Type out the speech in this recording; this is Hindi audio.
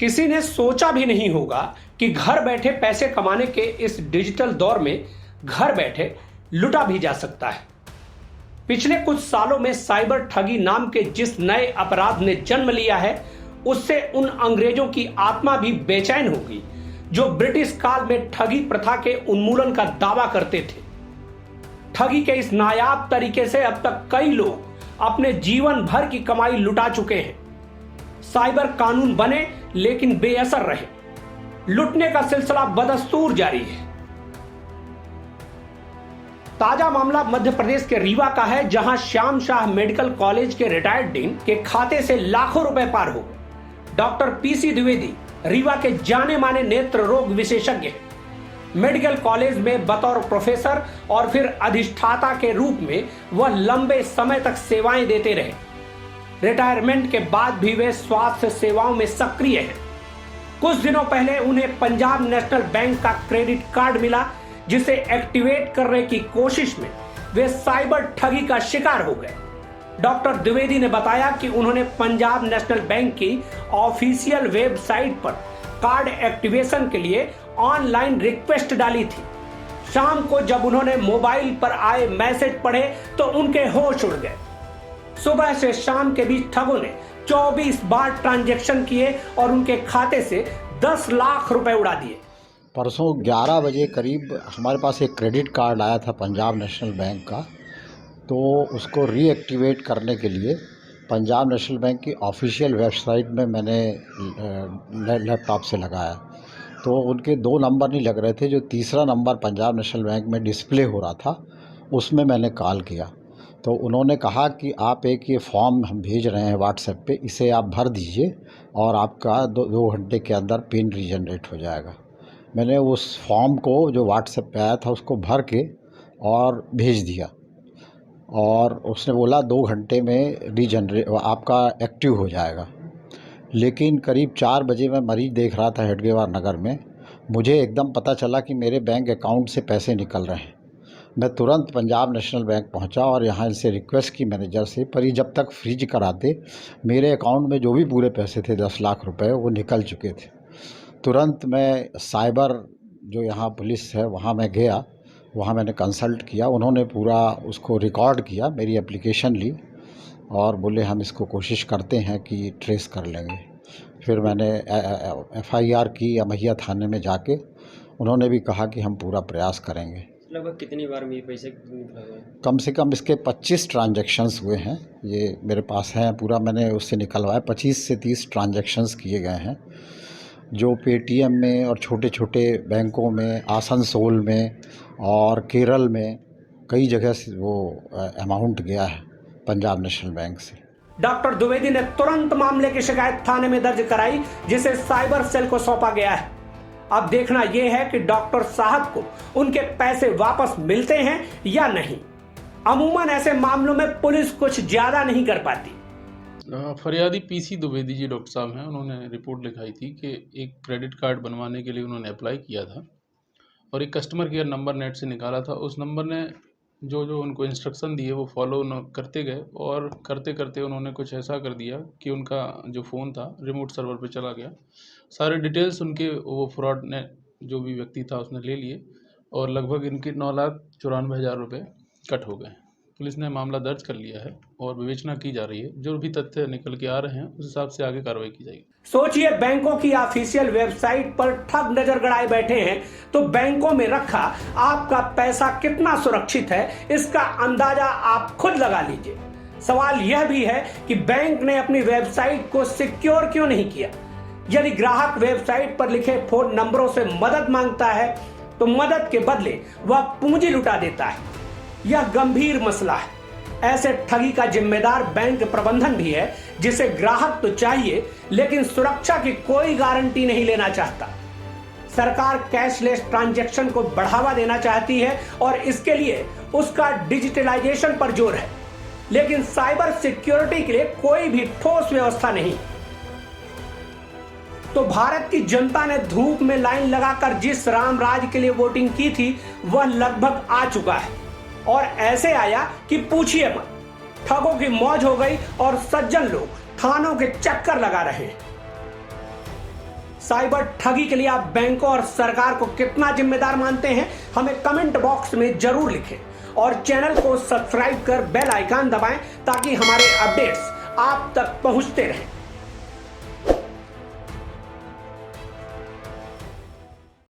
किसी ने सोचा भी नहीं होगा कि घर बैठे पैसे कमाने के इस डिजिटल दौर में घर बैठे लुटा भी जा सकता है। पिछले कुछ सालों में साइबर ठगी नाम के जिस नए अपराध ने जन्म लिया है, उससे उन अंग्रेजों की आत्मा भी बेचैन होगी जो ब्रिटिश काल में ठगी प्रथा के उन्मूलन का दावा करते थे। ठगी के इस नायाब तरीके से अब तक कई लोग अपने जीवन भर की कमाई लुटा चुके हैं। साइबर कानून बने लेकिन बेअसर रहे, लुटने का सिलसिला बदस्तूर जारी है। ताजा मामला मध्य प्रदेश के रीवा का है, जहां श्याम शाह मेडिकल कॉलेज के रिटायर्ड डीन के खाते से लाखों रुपए पार हो गए। डॉक्टर पीसी द्विवेदी रीवा के जाने माने नेत्र रोग विशेषज्ञ हैं। मेडिकल कॉलेज में बतौर प्रोफेसर और फिर अधिष्ठाता के रूप में वह लंबे समय तक सेवाएं देते रहे। रिटायरमेंट के बाद भी वे स्वास्थ्य सेवाओं में सक्रिय हैं। कुछ दिनों पहले उन्हें पंजाब नेशनल बैंक का क्रेडिट कार्ड मिला, जिसे एक्टिवेट करने की कोशिश में वे साइबर ठगी का शिकार हो गए। डॉक्टर द्विवेदी ने बताया कि उन्होंने पंजाब नेशनल बैंक की ऑफिशियल वेबसाइट पर कार्ड एक्टिवेशन के लिए ऑनलाइन रिक्वेस्ट डाली थी। शाम को जब उन्होंने मोबाइल पर आए मैसेज पढ़े तो उनके होश उड़ गए। सुबह से शाम के बीच ठगों ने 24 बार ट्रांजैक्शन किए और उनके खाते से 10 लाख रुपए उड़ा दिए। परसों 11 बजे करीब हमारे पास एक क्रेडिट कार्ड आया था पंजाब नेशनल बैंक का, तो उसको रीएक्टिवेट करने के लिए पंजाब नेशनल बैंक की ऑफिशियल वेबसाइट में मैंने लैपटॉप से लगाया, तो उनके 2 नंबर नहीं लग रहे थे। जो तीसरा नंबर पंजाब नेशनल बैंक में डिस्प्ले हो रहा था उसमें मैंने कॉल किया, तो उन्होंने कहा कि आप एक ये फॉर्म हम भेज रहे हैं व्हाट्सएप पे, इसे आप भर दीजिए और आपका 2 घंटे के अंदर पिन रीजनरेट हो जाएगा। मैंने उस फॉर्म को जो व्हाट्सएप पे आया था उसको भर के और भेज दिया, और उसने बोला 2 घंटे में रीजनरेट आपका एक्टिव हो जाएगा। लेकिन करीब 4 बजे मैं मरीज़ देख रहा था हेडगेवार नगर में, मुझे एकदम पता चला कि मेरे बैंक अकाउंट से पैसे निकल रहे हैं। मैं तुरंत पंजाब नेशनल बैंक पहुंचा और यहाँ इनसे रिक्वेस्ट की मैनेजर से, पर ये जब तक फ्रीज कराते मेरे अकाउंट में जो भी पूरे पैसे थे 10 लाख रुपए वो निकल चुके थे। तुरंत मैं साइबर जो यहाँ पुलिस है वहाँ मैं गया, वहाँ मैंने कंसल्ट किया। उन्होंने पूरा उसको रिकॉर्ड किया, मेरी एप्लीकेशन ली और बोले हम इसको कोशिश करते हैं कि ट्रेस कर लेंगे। फिर मैंने FIR की अमैया थाने में जाके, उन्होंने भी कहा कि हम पूरा प्रयास करेंगे। लगभग कितनी बार में पैसे कम से कम इसके 25 ट्रांजैक्शंस हुए हैं, ये मेरे पास हैं पूरा, मैंने उससे निकलवाया। 25 से 30 ट्रांजैक्शंस किए गए हैं, जो पेटीएम में और छोटे छोटे बैंकों में, आसनसोल में और केरल में कई जगह से वो अमाउंट गया है पंजाब नेशनल बैंक से। डॉक्टर द्विवेदी ने तुरंत मामले की शिकायत थाने में दर्ज कराई, जिसे साइबर सेल को सौंपा गया है। अब देखना यह है कि डॉक्टर साहब को उनके पैसे वापस मिलते हैं या नहीं। अमूमन ऐसे मामलों में पुलिस कुछ ज्यादा नहीं कर पाती। फरियादी पीसी द्विवेदी जी डॉक्टर साहब हैं, उन्होंने रिपोर्ट लिखाई थी कि एक क्रेडिट कार्ड बनवाने के लिए उन्होंने अप्लाई किया था और एक कस्टमर केयर नंबर नेट से निकाला था। उस नंबर ने जो उनको इंस्ट्रक्शन दिए वो फॉलो करते गए और करते करते उन्होंने कुछ ऐसा कर दिया कि उनका जो फ़ोन था रिमोट सर्वर पे चला गया। सारे डिटेल्स उनके वो फ्रॉड ने जो भी व्यक्ति था उसने ले लिए और लगभग इनके 9,94,000 रुपये कट हो गए। पुलिस ने मामला दर्ज कर लिया है और विवेचना की जा रही है। जो भी तथ्य निकल के आ रहे हैं उस हिसाब से आगे कार्रवाई की जाएगी। सोचिए, बैंकों की ऑफिशियल वेबसाइट पर ठग नजर गड़ाए बैठे हैं, तो बैंकों में रखा आपका पैसा कितना सुरक्षित है, इसका अंदाजा आप खुद लगा लीजिए। सवाल यह भी है कि बैंक ने अपनी वेबसाइट को सिक्योर क्यों नहीं किया। यदि ग्राहक वेबसाइट पर लिखे फोन नंबरों से मदद मांगता है तो मदद के बदले वह पूंजी लुटा देता है। यह गंभीर मसला है। ऐसे ठगी का जिम्मेदार बैंक प्रबंधन भी है, जिसे ग्राहक तो चाहिए लेकिन सुरक्षा की कोई गारंटी नहीं लेना चाहता। सरकार कैशलेस ट्रांजैक्शन को बढ़ावा देना चाहती है और इसके लिए उसका डिजिटलाइजेशन पर जोर है, लेकिन साइबर सिक्योरिटी के लिए कोई भी ठोस व्यवस्था नहीं। तो भारत की जनता ने धूप में लाइन लगाकर जिस राम राज के लिए वोटिंग की थी वह लगभग आ चुका है, और ऐसे आया कि पूछिए मत। ठगों की मौज हो गई और सज्जन लोग थानों के चक्कर लगा रहे हैं। साइबर ठगी के लिए आप बैंकों और सरकार को कितना जिम्मेदार मानते हैं, हमें कमेंट बॉक्स में जरूर लिखें और चैनल को सब्सक्राइब कर बेल आइकन दबाएं ताकि हमारे अपडेट्स आप तक पहुंचते रहें।